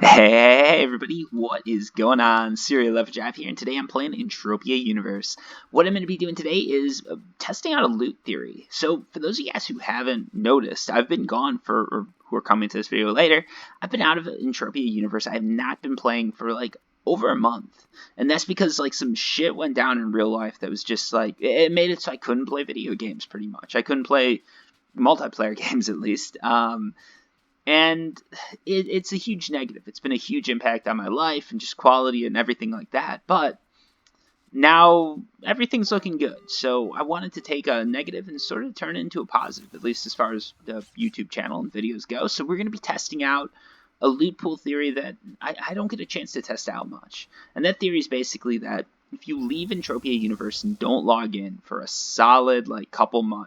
Hey everybody, what is going on? CerealOverdrive here, and today I'm playing Entropia Universe. What I'm going to be doing today is testing out a loot theory. So for those of you guys who haven't noticed, I've been gone or who are coming to this video later, I've been out of Entropia Universe. I have not been playing for like over a month. And that's because like some shit went down in real life that was just like, it made it so I couldn't play video games pretty much. I couldn't play multiplayer games at least. And it's a huge negative. It's been a huge impact on my life and just quality and everything like that. But now everything's looking good. So I wanted to take a negative and sort of turn it into a positive, at least as far as the YouTube channel and videos go. So we're going to be testing out a loot pool theory that I don't get a chance to test out much. And that theory is basically that if you leave Entropia Universe and don't log in for a solid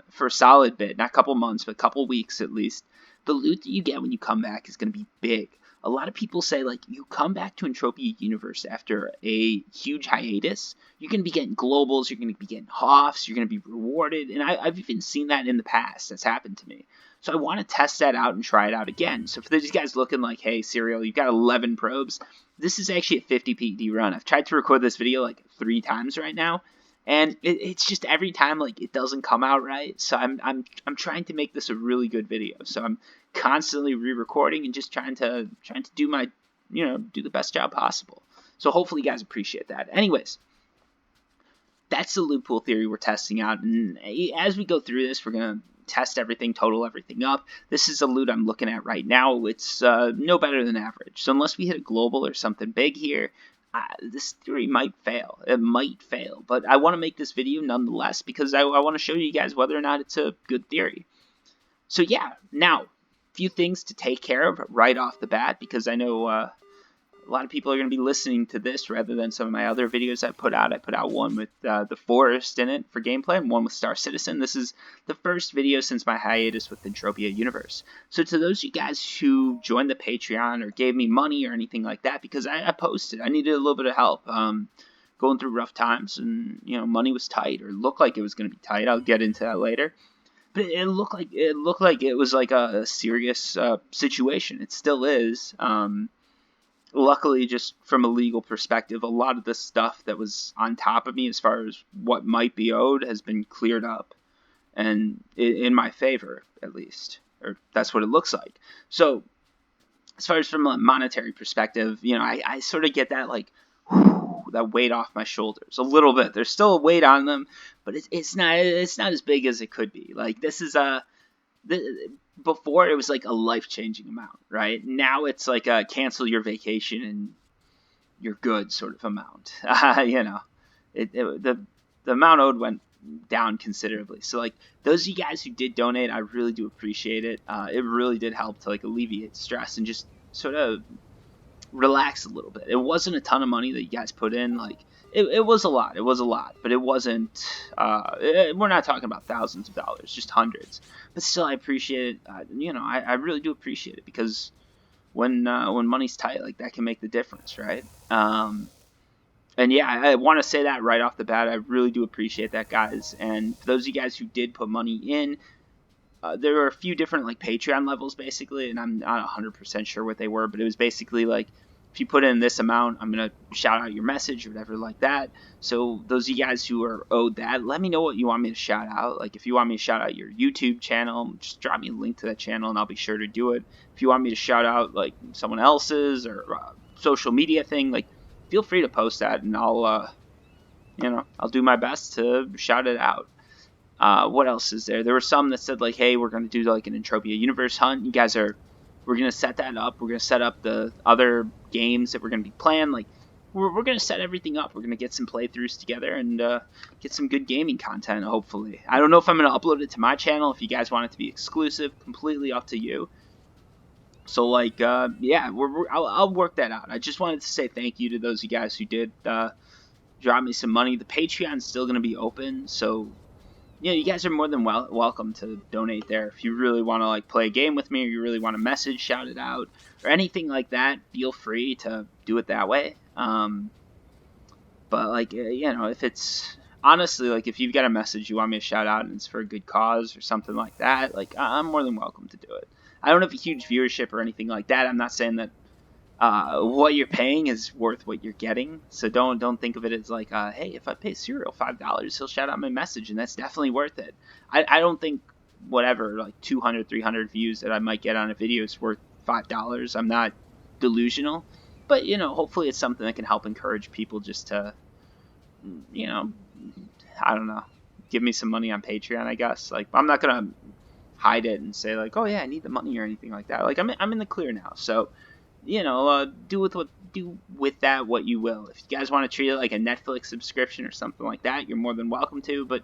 for a solid bit, not couple months, but couple weeks at least, the loot that you get when you come back is going to be big. A lot of people say, like, you come back to Entropia Universe after a huge hiatus, you're going to be getting globals, you're going to be getting hoffs, you're going to be rewarded, and I've even seen that in the past. That's happened to me. So I want to test that out and try it out again. So for these guys looking like, hey, Cereal, you've got 11 probes, this is actually a 50 PED run. I've tried to record this video like 3 times right now, and it's just every time like it doesn't come out right. So I'm trying to make this a really good video. So I'm constantly re-recording and just trying to do my do the best job possible. So hopefully you guys appreciate that. Anyways, that's the loot pool theory we're testing out, and as we go through this, we're gonna test everything, total everything up. This is the loot I'm looking at right now. It's no better than average. So unless we hit a global or something big here, this theory might fail. It might fail, but I want to make this video nonetheless because I want to show you guys whether or not it's a good theory. So yeah, now, few things to take care of right off the bat, because I know a lot of people are going to be listening to this rather than some of my other videos I put out. I put out one with the forest in it for gameplay and one with Star Citizen. This is the first video since my hiatus with Entropia Universe. So to those of you guys who joined the Patreon or gave me money or anything like that, because I posted, I needed a little bit of help going through rough times, and money was tight, or looked like it was going to be tight. I'll get into that later. But it looked like it was like a serious situation. It still is. Luckily, just from a legal perspective, a lot of the stuff that was on top of me as far as what might be owed has been cleared up, and in my favor, at least, or that's what it looks like. So as far as from a monetary perspective, I sort of get that like that weight off my shoulders a little bit. There's still a weight on them, but it's not as big as it could be. Like this is before it was like a life-changing amount, right? Now it's like a cancel your vacation and you're good sort of amount. The amount owed went down considerably. So like those of you guys who did donate, I really do appreciate it. It really did help to like alleviate stress and just sort of relax a little bit. It wasn't a ton of money that you guys put in. Like it was a lot. It was a lot, but it wasn't. We're not talking about thousands of dollars, just hundreds. But still, I appreciate it. I really do appreciate it, because when money's tight, like that can make the difference, right? And yeah, I want to say that right off the bat. I really do appreciate that, guys. And for those of you guys who did put money in, there were a few different like Patreon levels basically, and I'm not 100% sure what they were, but it was basically like, if you put in this amount, I'm going to shout out your message or whatever like that. So those of you guys who are owed that, let me know what you want me to shout out. Like if you want me to shout out your YouTube channel, just drop me a link to that channel and I'll be sure to do it. If you want me to shout out like someone else's or social media thing, like feel free to post that, and I'll do my best to shout it out. What else is there? There were some that said like, hey, we're going to do like an Entropia Universe hunt. We're going to set that up. We're going to set up the other games that we're going to be playing. Like, we're going to set everything up. We're going to get some playthroughs together and get some good gaming content, hopefully. I don't know if I'm going to upload it to my channel. If you guys want it to be exclusive, completely up to you. So, like, yeah, I'll work that out. I just wanted to say thank you to those of you guys who did drop me some money. The Patreon's still going to be open, so you guys are more than welcome to donate there. If you really want to like play a game with me, or you really want a message, shout it out, or anything like that, feel free to do it that way. But like, if it's honestly like, if you've got a message you want me to shout out and it's for a good cause or something like that, like I'm more than welcome to do it. I don't have a huge viewership or anything like that. I'm not saying that what you're paying is worth what you're getting. So don't think of it as like, hey, if I pay Cereal $5, he'll shout out my message, and that's definitely worth it. I don't think whatever like 200, 300 views that I might get on a video is worth $5. I'm not delusional, but hopefully it's something that can help encourage people just to, you know, I don't know, give me some money on Patreon. I guess like I'm not gonna hide it and say like, oh yeah, I need the money or anything like that. Like I'm in the clear now, so do with that what you will. If you guys want to treat it like a Netflix subscription or something like that, you're more than welcome to. But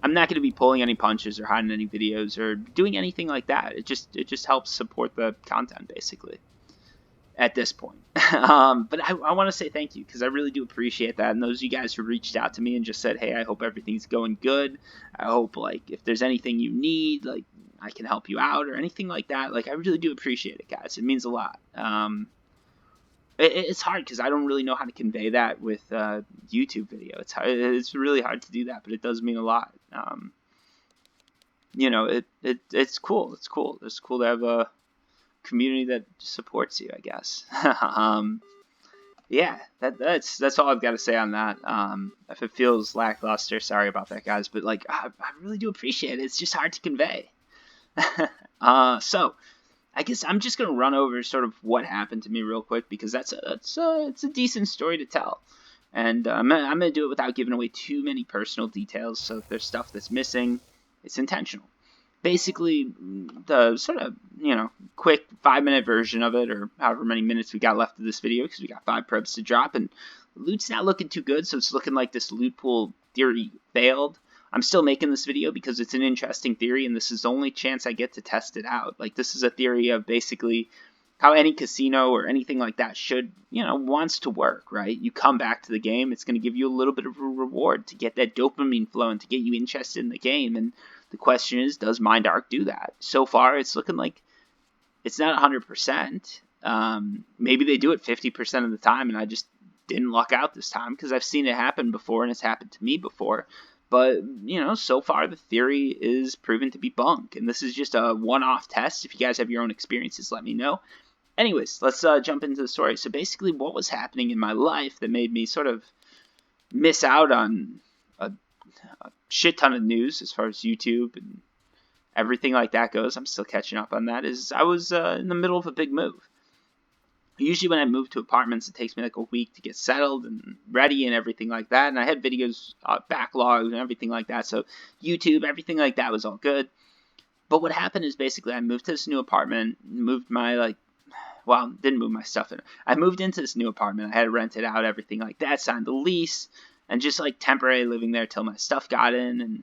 I'm not going to be pulling any punches or hiding any videos or doing anything like that. It just helps support the content basically at this point. But I want to say thank you because I really do appreciate that. And those of you guys who reached out to me and just said, hey, I hope everything's going good. I hope like if there's anything you need, like I can help you out or anything like that. Like I really do appreciate it, guys. It means a lot. It's hard because I don't really know how to convey that with YouTube video. It's really hard to do that, but it does mean a lot. It's cool. It's cool. It's cool to have a community that supports you, I guess. Yeah, that's all I've got to say on that. If it feels lackluster, sorry about that, guys. But like, I really do appreciate it. It's just hard to convey. So I guess I'm just gonna run over sort of what happened to me real quick because it's a decent story to tell, and I'm gonna do it without giving away too many personal details. So if there's stuff that's missing, it's intentional. Basically, the sort of quick 5-minute version of it, or however many minutes we got left of this video, because we got 5 probes to drop, and loot's not looking too good, so it's looking like this loot pool theory failed. I'm still making this video because it's an interesting theory, and this is the only chance I get to test it out. Like, this is a theory of basically how any casino or anything like that should, wants to work, right? You come back to the game, it's going to give you a little bit of a reward to get that dopamine flow and to get you interested in the game. And the question is, does Mind Arc do that? So far, it's looking like it's not 100%. Maybe they do it 50% of the time, and I just didn't luck out this time because I've seen it happen before, and it's happened to me before. But, so far the theory is proven to be bunk, and this is just a one-off test. If you guys have your own experiences, let me know. Anyways, let's jump into the story. So basically what was happening in my life that made me sort of miss out on a shit ton of news as far as YouTube and everything like that goes, I'm still catching up on that, is I was in the middle of a big move. Usually when I move to apartments, it takes me like a week to get settled and ready and everything like that. And I had videos backlogged and everything like that. So YouTube, everything like that was all good. But what happened is basically I moved to this new apartment, moved my didn't move my stuff in. I moved into this new apartment. I had to rent it out, everything like that, signed the lease, and just like temporarily living there till my stuff got in. And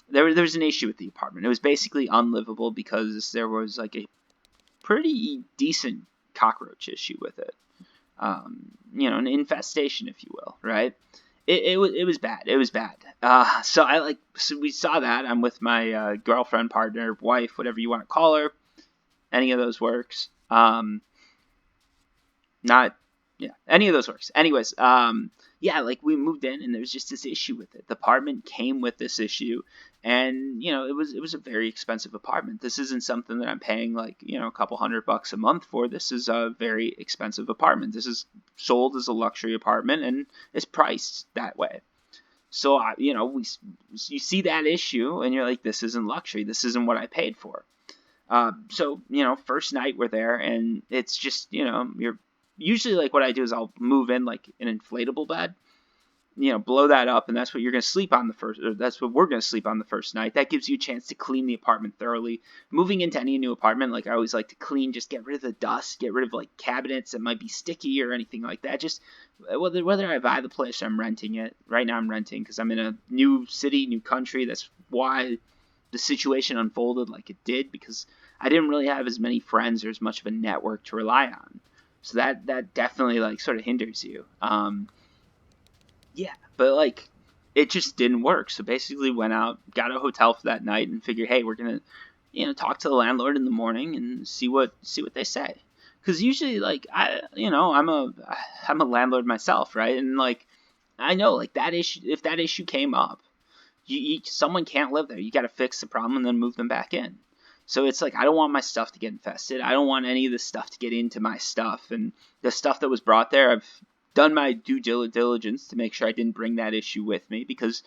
there was an issue with the apartment. It was basically unlivable because there was like a pretty decent cockroach issue with it. An infestation, if you will, right? It was bad. It was bad. So we saw that. I'm with my girlfriend, partner, wife, whatever you want to call her. Any of those works. Any of those works. Anyways, we moved in and there's just this issue with it. The apartment came with this issue, and it was a very expensive apartment. This isn't something that I'm paying a couple $100 a month for. This is a very expensive apartment. This is sold as a luxury apartment and it's priced that way. So you see that issue and you're like, this isn't luxury. This isn't what I paid for. So first night we're there and it's just you're usually like what I do is I'll move in like an inflatable bed, blow that up, and that's what you're going to sleep on that's what we're going to sleep on the first night. That gives you a chance to clean the apartment thoroughly. Moving into any new apartment, like I always like to clean, just get rid of the dust, get rid of like cabinets that might be sticky or anything like that. Just whether I buy the place or I'm renting it. Right now I'm renting because I'm in a new city, new country. That's why the situation unfolded like it did, because I didn't really have as many friends or as much of a network to rely on. So that definitely like sort of hinders you. But it just didn't work. So basically went out, got a hotel for that night and figured, hey, we're going to, talk to the landlord in the morning and see what they say. Cause usually I'm a landlord myself. Right. And I know that issue, if that issue came up, someone can't live there. You got to fix the problem and then move them back in. So it's like, I don't want my stuff to get infested. I don't want any of this stuff to get into my stuff. And the stuff that was brought there, I've done my due diligence to make sure I didn't bring that issue with me, because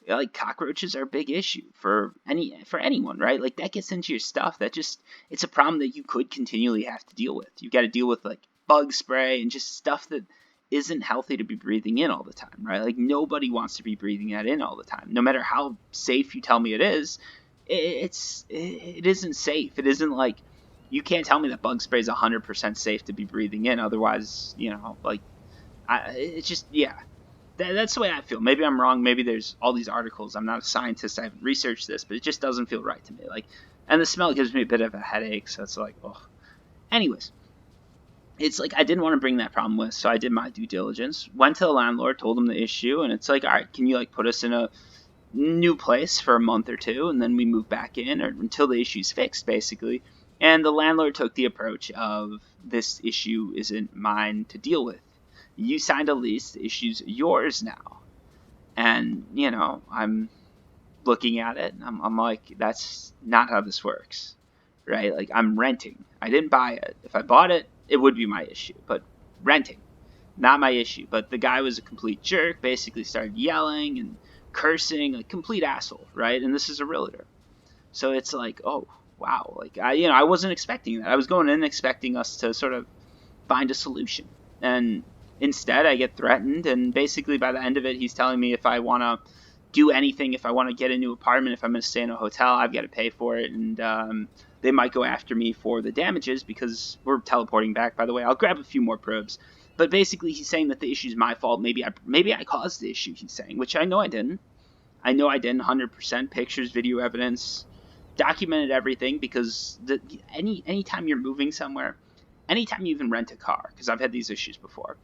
like cockroaches are a big issue for anyone, right? Like that gets into your stuff. It's a problem that you could continually have to deal with. You've got to deal with like bug spray and just stuff that isn't healthy to be breathing in all the time, right? Like nobody wants to be breathing that in all the time. No matter how safe you tell me it is, it isn't safe. It isn't like, you can't tell me that bug spray is 100% safe to be breathing in. Otherwise, like it's just, yeah. That's the way I feel. Maybe I'm wrong. Maybe there's all these articles. I'm not a scientist. I haven't researched this, but it just doesn't feel right to me. Like, and the smell gives me a bit of a headache. So it's like, oh. Anyways, it's like I didn't want to bring that problem with, so I did my due diligence. Went to the landlord, told him the issue, and it's like, all right, can you like put us in a new place for a month or two, and then we move back in, or until the issue's fixed, basically. And the landlord took the approach of, this issue isn't mine to deal with. You signed a lease, the issue's yours now. And, I'm looking at it, and I'm like, that's not how this works, right? Like, I'm renting. I didn't buy it. If I bought it, it would be my issue. But renting, not my issue. But the guy was a complete jerk, basically started yelling and cursing, like complete asshole, right? And this is a realtor. So it's like, oh, wow. Like, I wasn't expecting that. I was going in expecting us to sort of find a solution. And instead, I get threatened, and basically by the end of it, he's telling me if I want to do anything, if I want to get a new apartment, if I'm going to stay in a hotel, I've got to pay for it, and they might go after me for the damages, because we're teleporting back, by the way. I'll grab a few more probes. But basically, he's saying that the issue's my fault. Maybe I caused the issue, he's saying, which I know I didn't. 100%. Pictures, video evidence, documented everything, because anytime you're moving somewhere, anytime you even rent a car, because I've had these issues before,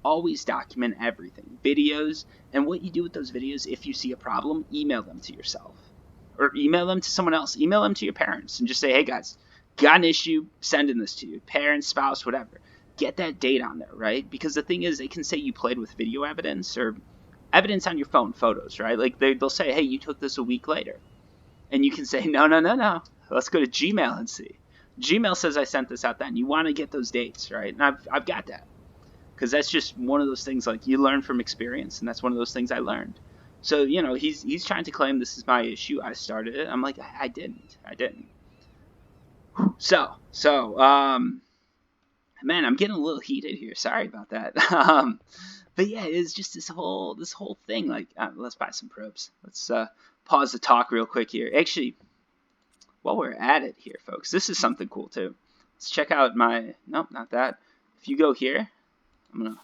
always document everything. Videos, and what you do with those videos, if you see a problem, email them to yourself. Or email them to someone else. Email them to your parents and just say, hey guys, got an issue, sending this to you. Parents, spouse, whatever. Get that date on there, right? Because the thing is, they can say you played with video evidence or evidence on your phone, photos, right? Like they'll say, hey, you took this a week later. And you can say, no. Let's go to Gmail and see. Gmail says I sent this out then. You want to get those dates, right? And I've got that. Because that's just one of those things, like, you learn from experience, and that's one of those things I learned. So, he's trying to claim this is my issue. I started it. I'm like, I didn't. So, man, I'm getting a little heated here. Sorry about that. But yeah, it's just this whole thing. Like, let's buy some probes. Let's pause the talk real quick here. Actually, while we're at it here, folks, this is something cool too. Let's check out nope, not that. If you go here, I'm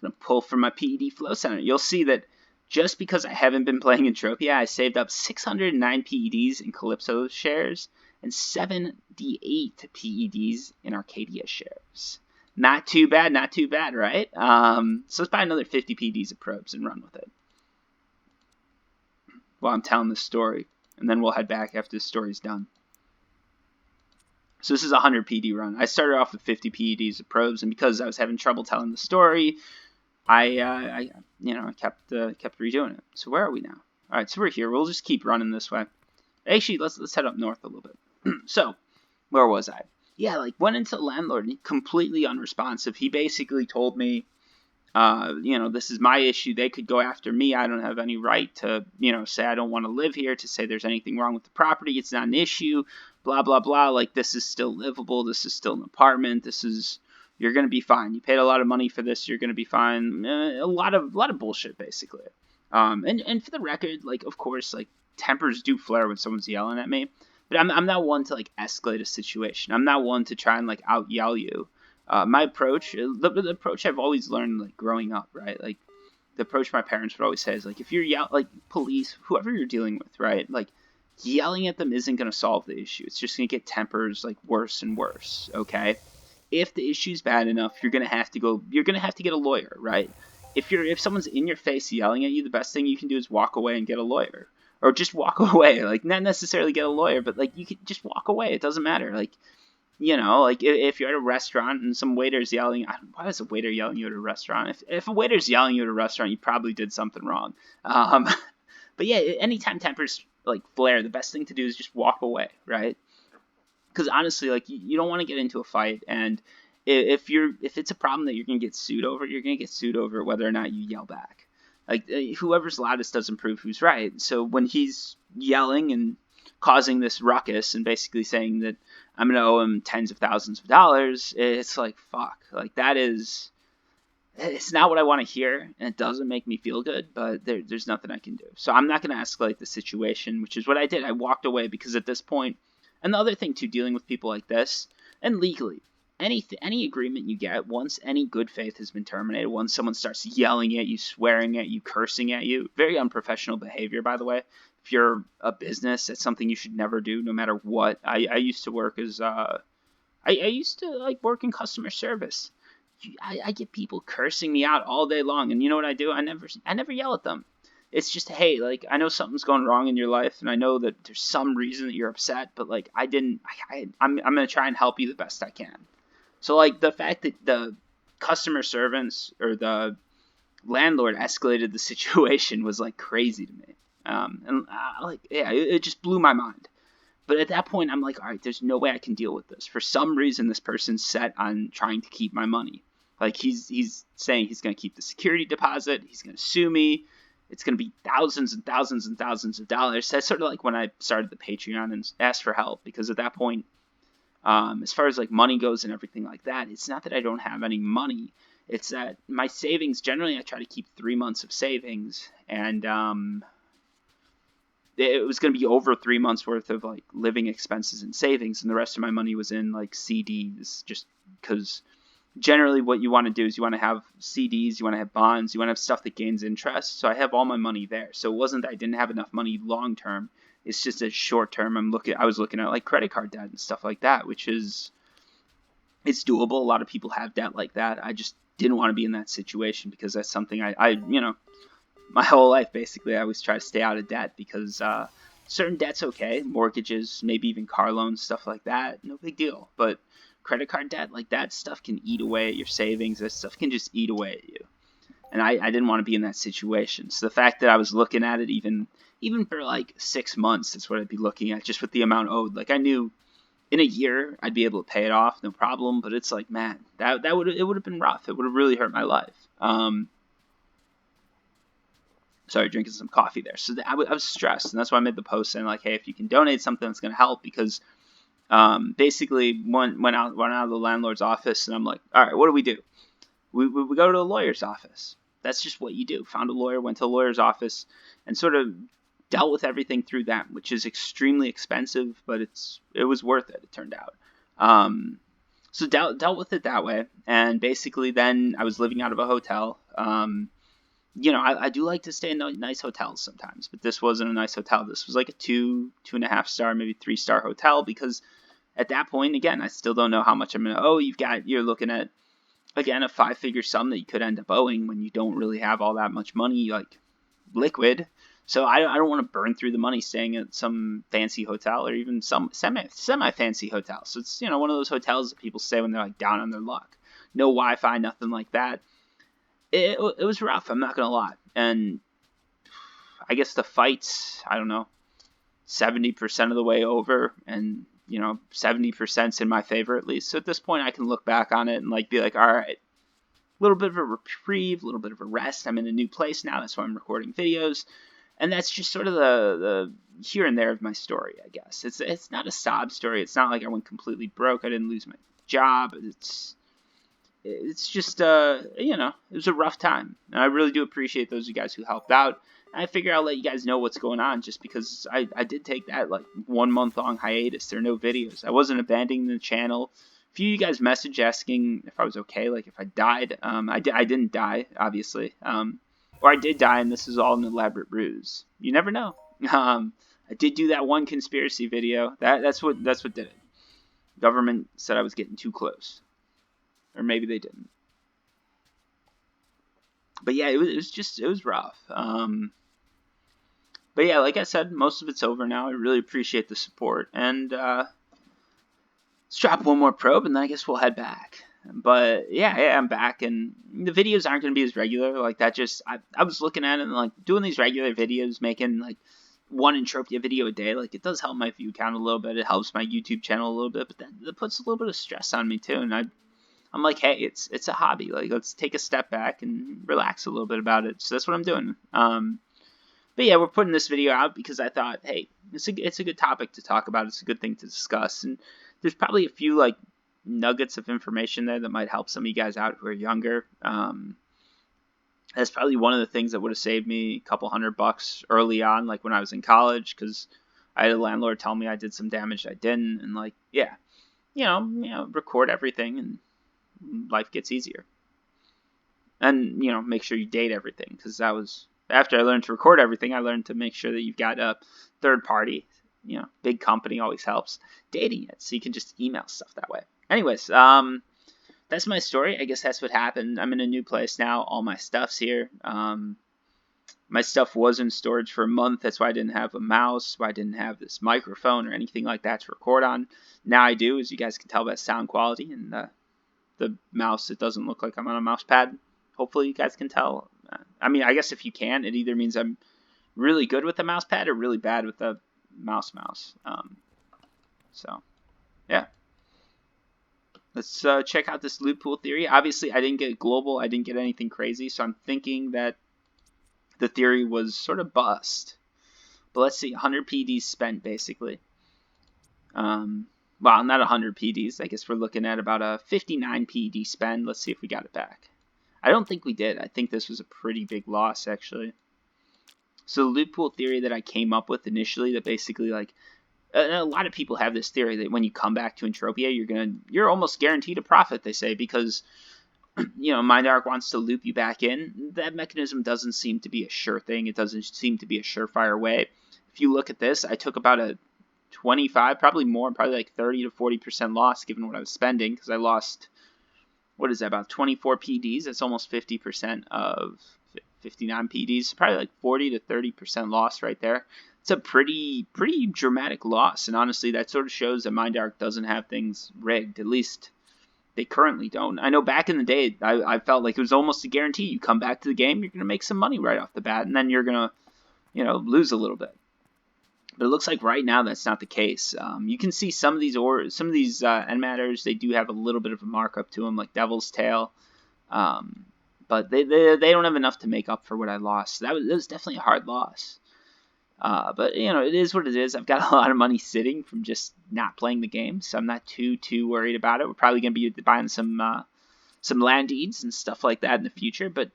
gonna pull from my PED Flow Center. You'll see that just because I haven't been playing Entropia, I saved up 609 PEDs in Calypso shares and 78 PEDs in Arcadia shares. Not too bad, right? So let's buy another 50 PEDs of probes and run with it while I'm telling this story, and then we'll head back after the story's done. So this is a 100 PD run. I started off with 50 PEDs of probes, and because I was having trouble telling the story, I kept redoing it. So where are we now? All right, so we're here. We'll just keep running this way. Actually, let's head up north a little bit. So where was I? Yeah, like went into the landlord, completely unresponsive. He basically told me, this is my issue. They could go after me. I don't have any right to, say I don't want to live here, to say there's anything wrong with the property. It's not an issue. Blah, blah, blah. Like, this is still livable. This is still an apartment. You're going to be fine. You paid a lot of money for this. You're going to be fine. A lot of bullshit, basically. And for the record, like, of course, like, tempers do flare when someone's yelling at me. But I'm not one to, like, escalate a situation. I'm not one to try and, like, out-yell you. My approach, the approach I've always learned, like, growing up, right? Like, the approach my parents would always say is, like, if you're like, police, whoever you're dealing with, right? Like, yelling at them isn't going to solve the issue. It's just going to get tempers, like, worse and worse, okay? If the issue's bad enough, you're going to have to get a lawyer, right? If someone's in your face yelling at you, the best thing you can do is walk away and get a lawyer. Or just walk away. Like, not necessarily get a lawyer, but, like, you could just walk away. It doesn't matter. Like, like, if you're at a restaurant and some waiter's yelling, why is a waiter yelling at you at a restaurant? If a waiter's yelling at you at a restaurant, you probably did something wrong. But yeah, anytime tempers, like, flare, the best thing to do is just walk away, right? Because honestly, like, you don't want to get into a fight, and if it's a problem that you're gonna get sued over, you're gonna get sued over it whether or not you yell back. Like, whoever's loudest doesn't prove who's right. So when he's yelling and causing this ruckus and basically saying that I'm gonna owe him tens of thousands of dollars, it's like, fuck. Like, it's not what I want to hear, and it doesn't make me feel good, but there's nothing I can do. So I'm not going to escalate the situation, which is what I did. I walked away because at this point, and the other thing too, dealing with people like this, and legally, any agreement you get, once any good faith has been terminated, once someone starts yelling at you, swearing at you, cursing at you, very unprofessional behavior, by the way. If you're a business, that's something you should never do, no matter what. I used to work as, I used to, like, work in customer service. I get people cursing me out all day long, and you know what I do? I never yell at them. It's just, hey, like, I know something's going wrong in your life, and I know that there's some reason that you're upset, but like, I'm gonna try and help you the best I can. So, like, the fact that the customer servants or the landlord escalated the situation was like crazy to me, it just blew my mind. But at that point, I'm like, all right, there's no way I can deal with this. For some reason, this person's set on trying to keep my money. Like, he's saying he's going to keep the security deposit. He's going to sue me. It's going to be thousands and thousands and thousands of dollars. That's sort of like when I started the Patreon and asked for help. Because at that point, as far as like money goes and everything like that, it's not that I don't have any money. It's that my savings, generally I try to keep 3 months of savings. And it was going to be over 3 months worth of like living expenses and savings, and the rest of my money was in like CDs, just because generally what you want to do is you want to have CDs, you want to have bonds, you want to have stuff that gains interest. So I have all my money there. So it wasn't that I didn't have enough money long term. It's just a short term. I was looking at like credit card debt and stuff like that, which is, it's doable. A lot of people have debt like that. I just didn't want to be in that situation because that's something I my whole life, basically, I always try to stay out of debt because certain debt's okay. Mortgages, maybe even car loans, stuff like that, no big deal. But credit card debt, like, that stuff can eat away at your savings. That stuff can just eat away at you. And I didn't want to be in that situation. So the fact that I was looking at it even for like 6 months, that's what I'd be looking at, just with the amount owed. Like, I knew in a year I'd be able to pay it off, no problem. But it's like, man, it would have been rough. It would have really hurt my life. Sorry, drinking some coffee there. So I was stressed, and that's why I made the post saying, like, hey, if you can donate something, that's going to help, because basically went out of the landlord's office, and I'm like, all right, what do? We go to the lawyer's office. That's just what you do. Found a lawyer, went to the lawyer's office, and sort of dealt with everything through them, which is extremely expensive, but it was worth it, it turned out. So dealt with it that way, and basically then I was living out of a hotel. I do like to stay in nice hotels sometimes, but this wasn't a nice hotel. This was like a 2.5 star, maybe 3-star hotel, because at that point, again, I still don't know how much I'm going to owe. You're looking at, again, a 5-figure sum that you could end up owing when you don't really have all that much money, like, liquid. So I don't want to burn through the money staying at some fancy hotel or even some semi-fancy hotel. So it's, one of those hotels that people stay when they're like down on their luck. No Wi-Fi, nothing like that. It was rough, I'm not going to lie. And I guess the fight's, I don't know, 70% of the way over, and, 70%'s in my favor at least. So at this point, I can look back on it and like be like, all right, a little bit of a reprieve, a little bit of a rest. I'm in a new place now, that's why I'm recording videos. And that's just sort of the here and there of my story, I guess. It's not a sob story. It's not like I went completely broke. I didn't lose my job. It's just, it was a rough time. And I really do appreciate those of you guys who helped out. And I figure I'll let you guys know what's going on, just because I did take that, like, 1 month long hiatus. There are no videos. I wasn't abandoning the channel. A few of you guys messaged asking if I was okay, like if I died. I didn't die, obviously. Or I did die, and this is all an elaborate ruse. You never know. I did do that one conspiracy video. That's what did it. Government said I was getting too close. Or maybe they didn't. But yeah, it was rough. But yeah, like I said, most of it's over now. I really appreciate the support. And let's drop one more probe, and then I guess we'll head back. But yeah, I'm back, and the videos aren't going to be as regular. Like, that just, I was looking at it and like doing these regular videos, making like one Entropia video a day, like, it does help my view count a little bit. It helps my YouTube channel a little bit, but that puts a little bit of stress on me too. And I'm like, hey, it's a hobby. Like, let's take a step back and relax a little bit about it. So that's what I'm doing. But yeah, we're putting this video out because I thought, hey, it's a good topic to talk about. It's a good thing to discuss, and there's probably a few like nuggets of information there that might help some of you guys out who are younger. That's probably one of the things that would have saved me a couple $100 early on, like when I was in college, because I had a landlord tell me I did some damage I didn't, and like, yeah, record everything, and life gets easier. And make sure you date everything, because that was after I learned to record everything. I learned to make sure that you've got a third party, big company always helps dating it, so you can just email stuff that way. Anyways, that's my story. I guess that's what happened. I'm in a new place now. All my stuff's here. My stuff was in storage for a month. That's why I didn't have a mouse, why I didn't have this microphone or anything like that to record on. Now I do, as you guys can tell by sound quality and the mouse. It doesn't look like I'm on a mouse pad. Hopefully you guys can tell. I mean, I guess if you can, it either means I'm really good with the mouse pad or really bad with the mouse. So, yeah. Let's check out this loot pool theory. Obviously, I didn't get global. I didn't get anything crazy, so I'm thinking that the theory was sort of bust. But let's see, 100 PDs spent, basically. Well, not 100 PDs. I guess we're looking at about a 59 PD spend. Let's see if we got it back. I don't think we did. I think this was a pretty big loss, actually. So the loot pool theory that I came up with initially, that basically, like, a lot of people have this theory that when you come back to Entropia, you're almost guaranteed a profit, they say, because Mindark wants to loop you back in. That mechanism doesn't seem to be a sure thing. It doesn't seem to be a surefire way. If you look at this, I took about a 25, probably more, probably like 30 to 40% loss given what I was spending, because I lost, what is that, about 24 PDs? That's almost 50% of 59 PDs. Probably like 40 to 30% loss right there. It's a pretty dramatic loss, and honestly, that sort of shows that Mindark doesn't have things rigged. At least they currently don't. I know back in the day, I felt like it was almost a guarantee. You come back to the game, you're going to make some money right off the bat, and then you're going to, lose a little bit. But it looks like right now that's not the case. You can see some of these end matters, they do have a little bit of a markup to them, like Devil's Tail. But they don't have enough to make up for what I lost. So that was definitely a hard loss. But it is what it is. I've got a lot of money sitting from just not playing the game, so I'm not too worried about it. We're probably going to be buying some land deeds and stuff like that in the future. But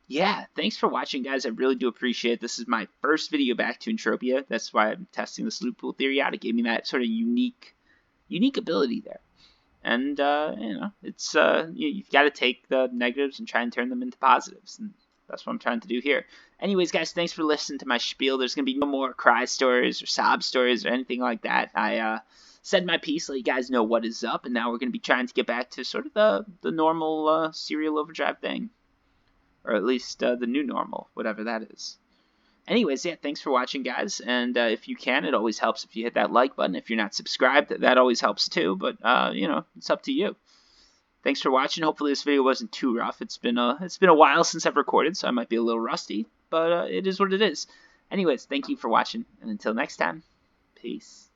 yeah, thanks for watching, guys. I really do appreciate it. This is my first video back to Entropia. That's why I'm testing this loot pool theory out. It gave me that sort of unique ability there. And it's you've got to take the negatives and try and turn them into positives. And that's what I'm trying to do here. Anyways, guys, thanks for listening to my spiel. There's going to be no more cry stories or sob stories or anything like that. I said my piece, let you guys know what is up, and now we're going to be trying to get back to sort of the normal CerealOverdrive thing. Or at least the new normal, whatever that is. Anyways, yeah, thanks for watching, guys. And if you can, it always helps if you hit that like button. If you're not subscribed, that always helps too. But, it's up to you. Thanks for watching. Hopefully this video wasn't too rough. It's been a while since I've recorded, so I might be a little rusty, but it is what it is. Anyways, thank you for watching, and until next time, peace.